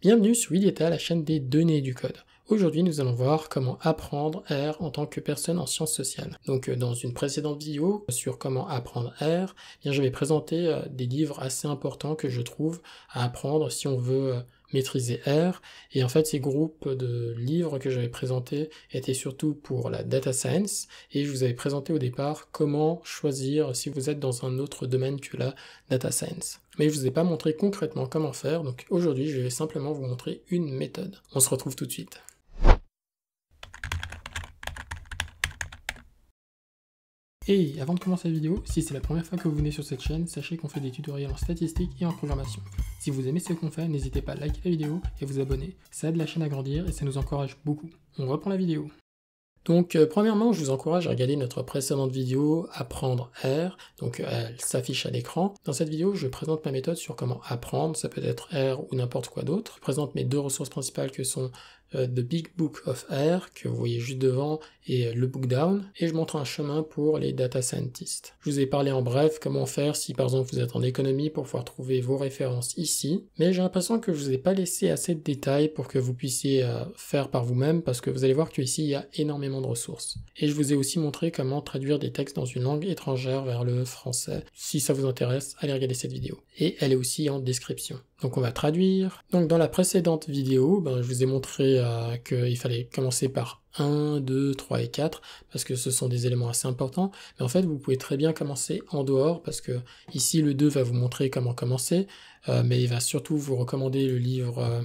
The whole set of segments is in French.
Bienvenue sur IDETA, la chaîne des données et du code. Aujourd'hui, nous allons voir comment apprendre R en tant que personne en sciences sociales. Donc, dans une précédente vidéo sur comment apprendre R, je vais présenter des livres assez importants que je trouve à apprendre si on veut maîtriser R. Et en fait, ces groupes de livres que j'avais présentés étaient surtout pour la data science. Et je vous avais présenté au départ comment choisir si vous êtes dans un autre domaine que la data science. Mais je ne vous ai pas montré concrètement comment faire, donc aujourd'hui, je vais simplement vous montrer une méthode. On se retrouve tout de suite. Et avant de commencer la vidéo, si c'est la première fois que vous venez sur cette chaîne, sachez qu'on fait des tutoriels en statistique et en programmation. Si vous aimez ce qu'on fait, n'hésitez pas à liker la vidéo et vous abonner. Ça aide la chaîne à grandir et ça nous encourage beaucoup. On reprend la vidéo. Donc premièrement, je vous encourage à regarder notre précédente vidéo « Apprendre R ». Donc elle s'affiche à l'écran. Dans cette vidéo, je présente ma méthode sur comment apprendre, ça peut être R ou n'importe quoi d'autre. Je présente mes deux ressources principales que sont The Big Book of R, que vous voyez juste devant, et le Book Down, et je montre un chemin pour les data scientists. Je vous ai parlé en bref comment faire si par exemple vous êtes en économie pour pouvoir trouver vos références ici, mais j'ai l'impression que je vous ai pas laissé assez de détails pour que vous puissiez faire par vous-même, parce que vous allez voir qu'ici il y a énormément de ressources. Et je vous ai aussi montré comment traduire des textes dans une langue étrangère vers le français. Si ça vous intéresse, allez regarder cette vidéo. Et elle est aussi en description. Donc on va traduire. Donc dans la précédente vidéo, je vous ai montré qu'il fallait commencer par 1, 2, 3 et 4, parce que ce sont des éléments assez importants. Mais en fait, vous pouvez très bien commencer en dehors, parce que ici le 2 va vous montrer comment commencer, mais il va surtout vous recommander le livre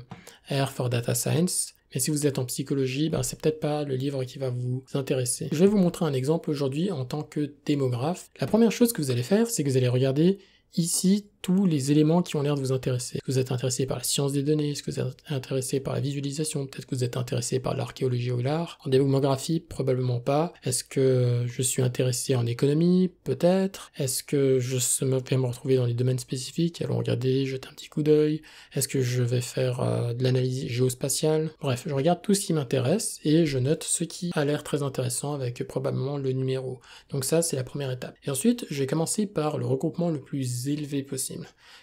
R for Data Science. Mais si vous êtes en psychologie, c'est peut-être pas le livre qui va vous intéresser. Je vais vous montrer un exemple aujourd'hui en tant que démographe. La première chose que vous allez faire, c'est que vous allez regarder ici tous les éléments qui ont l'air de vous intéresser. Est-ce que vous êtes intéressé par la science des données? Est-ce que vous êtes intéressé par la visualisation? Peut-être que vous êtes intéressé par l'archéologie ou l'art. En démographie, probablement pas. Est-ce que je suis intéressé en économie? Peut-être. Est-ce que je vais me retrouver dans les domaines spécifiques? Allons regarder, jeter un petit coup d'œil. Est-ce que je vais faire de l'analyse géospatiale? Bref, je regarde tout ce qui m'intéresse et je note ce qui a l'air très intéressant avec probablement le numéro. Donc ça, c'est la première étape. Et ensuite, je vais commencer par le regroupement le plus élevé possible.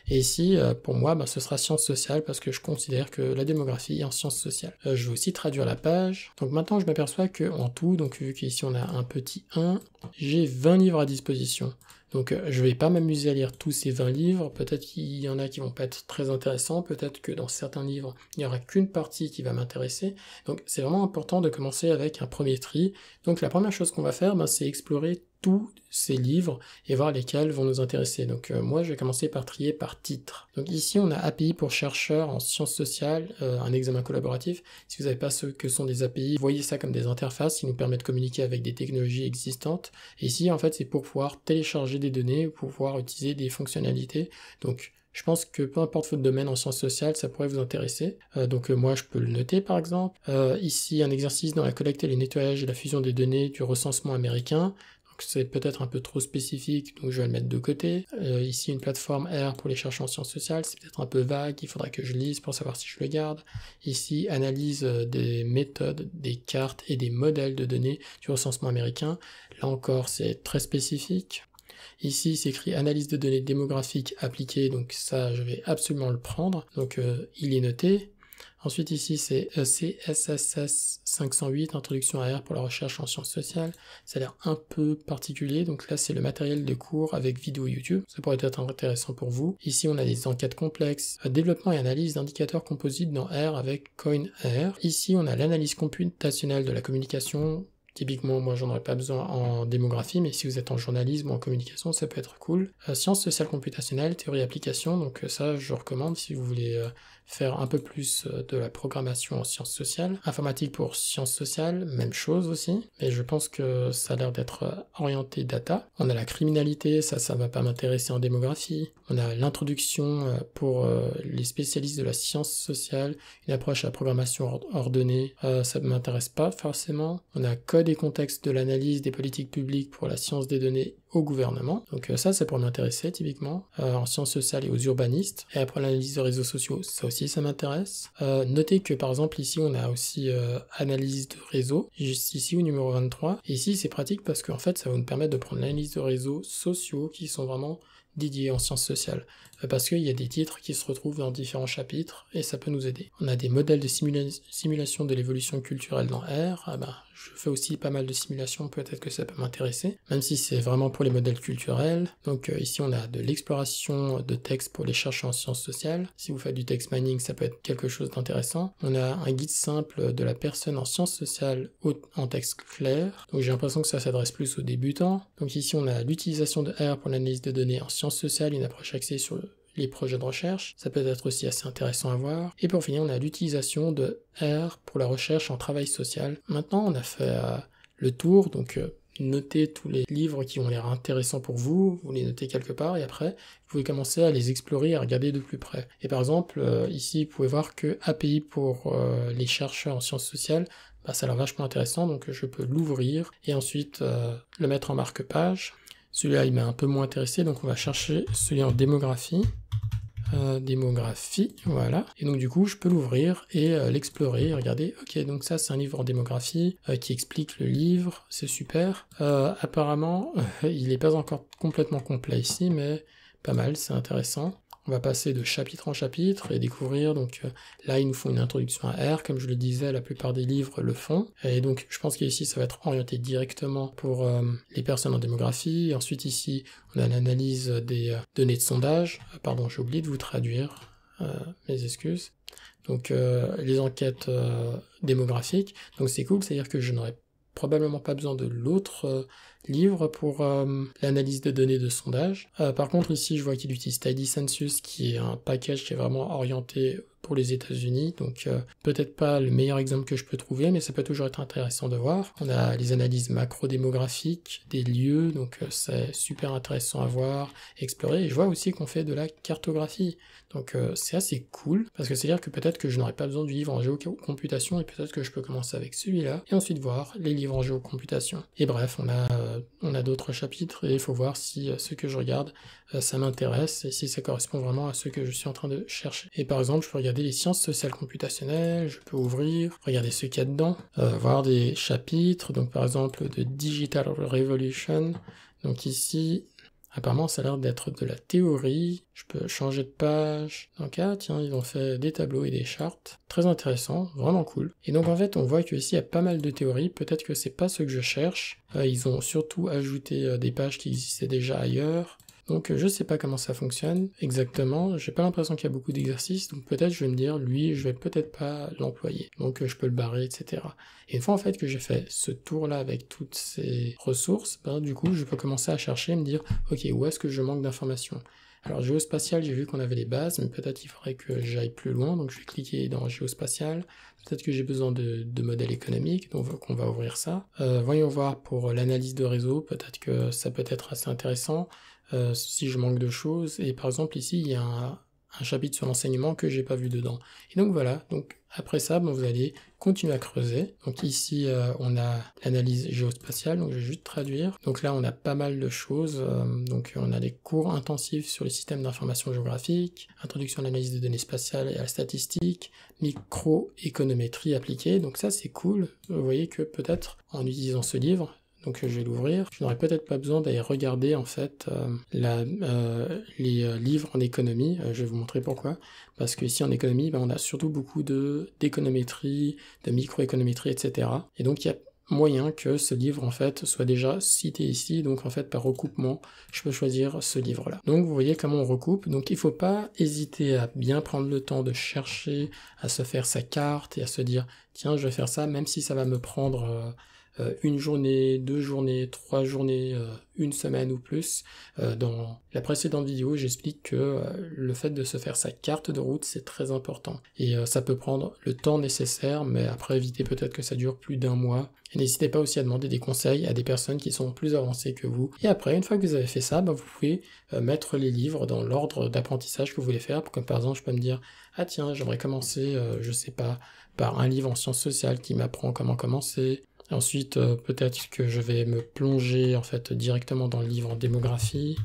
Et ici, pour moi, ce sera sciences sociales parce que je considère que la démographie est en sciences sociales. Je vais aussi traduire la page. Donc maintenant, je m'aperçois qu'en tout, donc vu qu'ici on a un petit 1, j'ai 20 livres à disposition. Donc je vais pas m'amuser à lire tous ces 20 livres, peut-être qu'il y en a qui vont pas être très intéressants, peut-être que dans certains livres, il n'y aura qu'une partie qui va m'intéresser. Donc c'est vraiment important de commencer avec un premier tri. Donc la première chose qu'on va faire, c'est explorer tous ces livres et voir lesquels vont nous intéresser. Donc moi je vais commencer par trier par titre. Donc ici on a API pour chercheurs en sciences sociales, un examen collaboratif. Si vous n'avez pas ce que sont des API, voyez ça comme des interfaces qui nous permettent de communiquer avec des technologies existantes. Et ici en fait c'est pour pouvoir télécharger des données, pour pouvoir utiliser des fonctionnalités. Donc je pense que peu importe votre domaine en sciences sociales, ça pourrait vous intéresser. Donc moi, je peux le noter par exemple. Ici, un exercice dans la collecte et le nettoyage et la fusion des données du recensement américain. Donc c'est peut-être un peu trop spécifique, donc je vais le mettre de côté. Ici, une plateforme R pour les chercheurs en sciences sociales, c'est peut-être un peu vague, il faudra que je lise pour savoir si je le garde. Ici, analyse des méthodes, des cartes et des modèles de données du recensement américain. Là encore, c'est très spécifique. Ici, c'est écrit analyse de données démographiques appliquées, donc ça, je vais absolument le prendre. Donc, il est noté. Ensuite, ici, c'est CSSS 508, introduction à R pour la recherche en sciences sociales. Ça a l'air un peu particulier, donc là, c'est le matériel de cours avec vidéo YouTube. Ça pourrait être intéressant pour vous. Ici, on a des enquêtes complexes, développement et analyse d'indicateurs composites dans R avec CoinR. Ici, on a l'analyse computationnelle de la communication. Typiquement, moi, j'en aurais pas besoin en démographie, mais si vous êtes en journalisme ou en communication, ça peut être cool. Sciences sociales computationnelles, théorie application, donc ça, je recommande si vous voulez faire un peu plus de la programmation en sciences sociales. Informatique pour sciences sociales, même chose aussi, mais je pense que ça a l'air d'être orienté data. On a la criminalité, ça va pas m'intéresser en démographie. On a l'introduction pour les spécialistes de la science sociale, une approche à la programmation ordonnée, ça ne m'intéresse pas forcément. On a code et contexte de l'analyse des politiques publiques pour la science des données au gouvernement. Donc ça pourrait m'intéresser typiquement, en sciences sociales et aux urbanistes. Et après l'analyse de réseaux sociaux, ça aussi ça m'intéresse. Notez que par exemple ici on a aussi analyse de réseau, juste ici au numéro 23. Et ici c'est pratique parce qu'en fait ça va nous permettre de prendre l'analyse de réseaux sociaux qui sont vraiment dédiés en sciences sociales. parce qu'il y a des titres qui se retrouvent dans différents chapitres, et ça peut nous aider. On a des modèles de simulation de l'évolution culturelle dans R. Je fais aussi pas mal de simulations, peut-être que ça peut m'intéresser, même si c'est vraiment pour les modèles culturels. Donc ici on a de l'exploration de texte pour les chercheurs en sciences sociales. Si vous faites du text mining, ça peut être quelque chose d'intéressant. On a un guide simple de la personne en sciences sociales en texte clair. Donc j'ai l'impression que ça s'adresse plus aux débutants. Donc ici on a l'utilisation de R pour l'analyse de données en sciences sociales, une approche axée sur les projets de recherche, ça peut être aussi assez intéressant à voir. Et pour finir, on a l'utilisation de R pour la recherche en travail social. Maintenant, on a fait le tour, donc notez tous les livres qui ont l'air intéressants pour vous, vous les notez quelque part, et après, vous pouvez commencer à les explorer et à regarder de plus près. Et par exemple, ici, vous pouvez voir que API pour les chercheurs en sciences sociales, ça a l'air vachement intéressant, donc je peux l'ouvrir et ensuite le mettre en marque-page. Celui-là, il m'a un peu moins intéressé, donc on va chercher celui en démographie. Démographie, voilà. Et donc du coup, je peux l'ouvrir et l'explorer et regarder. Ok, donc ça, c'est un livre en démographie qui explique le livre, c'est super. Apparemment, il n'est pas encore complètement complet ici, mais pas mal, c'est intéressant. On va passer de chapitre en chapitre et découvrir, donc là ils nous font une introduction à R, comme je le disais, la plupart des livres le font, et donc je pense qu'ici ça va être orienté directement pour les personnes en démographie. Et ensuite ici on a l'analyse des données de sondage, pardon j'ai oublié de vous traduire, mes excuses, donc les enquêtes démographiques, donc c'est cool, c'est-à-dire que je n'aurai probablement pas besoin de l'autre livre pour l'analyse de données de sondage. Par contre ici je vois qu'il utilise Tidy Census, qui est un package qui est vraiment orienté pour les États-Unis, donc peut-être pas le meilleur exemple que je peux trouver, mais ça peut toujours être intéressant de voir. On a les analyses macro-démographiques des lieux, donc c'est super intéressant à voir, explorer, et je vois aussi qu'on fait de la cartographie, donc c'est assez cool, parce que c'est-à-dire que peut-être que je n'aurai pas besoin du livre en géocomputation, et peut-être que je peux commencer avec celui-là, et ensuite voir les livres en géocomputation. Et bref, on a d'autres chapitres, et il faut voir si ce que je regarde, ça m'intéresse, et si ça correspond vraiment à ce que je suis en train de chercher. Et par exemple, je peux regarder les sciences sociales computationnelles, je peux ouvrir, regarder ce qu'il y a dedans, voir des chapitres, donc par exemple de Digital Revolution, donc ici, apparemment ça a l'air d'être de la théorie, je peux changer de page, donc tiens, ils ont fait des tableaux et des chartes, très intéressant, vraiment cool. Et donc en fait on voit que ici il y a pas mal de théories, peut-être que c'est pas ce que je cherche, ils ont surtout ajouté des pages qui existaient déjà ailleurs. Donc je sais pas comment ça fonctionne exactement, j'ai pas l'impression qu'il y a beaucoup d'exercices, donc peut-être je vais me dire, lui, je vais peut-être pas l'employer, donc je peux le barrer, etc. Et une fois en fait que j'ai fait ce tour-là avec toutes ces ressources, du coup je peux commencer à chercher et me dire, ok, où est-ce que je manque d'informations? Alors géospatial, j'ai vu qu'on avait les bases, mais peut-être qu'il faudrait que j'aille plus loin, donc je vais cliquer dans géospatial, peut-être que j'ai besoin de modèles économiques, donc on va ouvrir ça. Voyons voir pour l'analyse de réseau, peut-être que ça peut être assez intéressant, si je manque de choses, et par exemple ici il y a un chapitre sur l'enseignement que j'ai pas vu dedans. Et donc voilà, donc après ça, vous allez continuer à creuser. Donc ici, on a l'analyse géospatiale, donc je vais juste traduire. Donc là, on a pas mal de choses. Donc on a des cours intensifs sur les systèmes d'information géographique, introduction à l'analyse des données spatiales et à la statistique, microéconométrie appliquée. Donc ça, c'est cool. Vous voyez que peut-être en utilisant ce livre, donc je vais l'ouvrir, je n'aurais peut-être pas besoin d'aller regarder en fait les livres en économie, je vais vous montrer pourquoi, parce que ici en économie, on a surtout beaucoup d'économétrie, de microéconométrie, etc. Et donc il y a moyen que ce livre en fait soit déjà cité ici, donc en fait par recoupement, je peux choisir ce livre-là. Donc vous voyez comment on recoupe, donc il ne faut pas hésiter à bien prendre le temps de chercher, à se faire sa carte et à se dire, tiens je vais faire ça, même si ça va me prendre... une journée, 2 journées, 3 journées, une semaine ou plus. Dans la précédente vidéo, j'explique que le fait de se faire sa carte de route, c'est très important. Et ça peut prendre le temps nécessaire, mais après évitez peut-être que ça dure plus d'1 mois. Et n'hésitez pas aussi à demander des conseils à des personnes qui sont plus avancées que vous. Et après, une fois que vous avez fait ça, vous pouvez mettre les livres dans l'ordre d'apprentissage que vous voulez faire. Comme par exemple, je peux me dire, ah tiens, j'aimerais commencer, je sais pas, par un livre en sciences sociales qui m'apprend comment commencer. Ensuite, peut-être que je vais me plonger en fait directement dans le livre en démographie.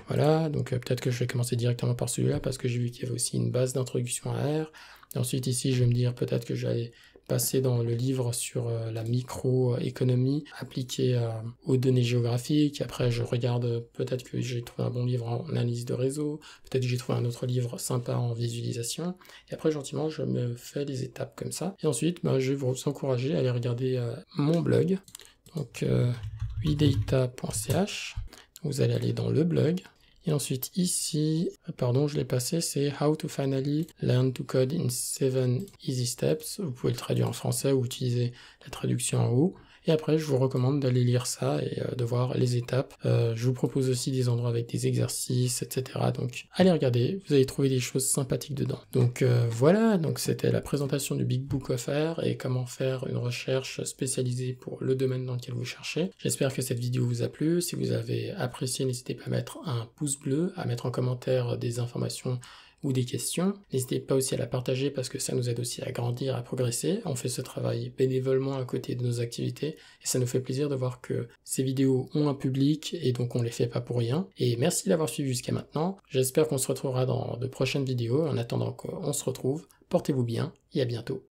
Voilà, donc peut-être que je vais commencer directement par celui-là parce que j'ai vu qu'il y avait aussi une base d'introduction à R. Et ensuite ici, je vais me dire peut-être que je vais aller passer dans le livre sur la microéconomie appliquée aux données géographiques. Après, je regarde, peut-être que j'ai trouvé un bon livre en analyse de réseau, peut-être que j'ai trouvé un autre livre sympa en visualisation. Et après, gentiment, je me fais les étapes comme ça. Et ensuite, je vais vous encourager à aller regarder mon blog, donc wedata.ch. Vous allez aller dans le blog. Et ensuite ici, pardon, je l'ai passé, c'est How to finally learn to code in 7 easy steps. Vous pouvez le traduire en français ou utiliser la traduction en haut. Et après, je vous recommande d'aller lire ça et de voir les étapes. Je vous propose aussi des endroits avec des exercices, etc. Donc, allez regarder, vous allez trouver des choses sympathiques dedans. Donc voilà, donc c'était la présentation du Big Book of R et comment faire une recherche spécialisée pour le domaine dans lequel vous cherchez. J'espère que cette vidéo vous a plu. Si vous avez apprécié, n'hésitez pas à mettre un pouce bleu, à mettre en commentaire des informations ou des questions. N'hésitez pas aussi à la partager parce que ça nous aide aussi à grandir, à progresser. On fait ce travail bénévolement à côté de nos activités et ça nous fait plaisir de voir que ces vidéos ont un public et donc on les fait pas pour rien. Et merci d'avoir suivi jusqu'à maintenant. J'espère qu'on se retrouvera dans de prochaines vidéos. En attendant qu'on se retrouve, portez-vous bien et à bientôt.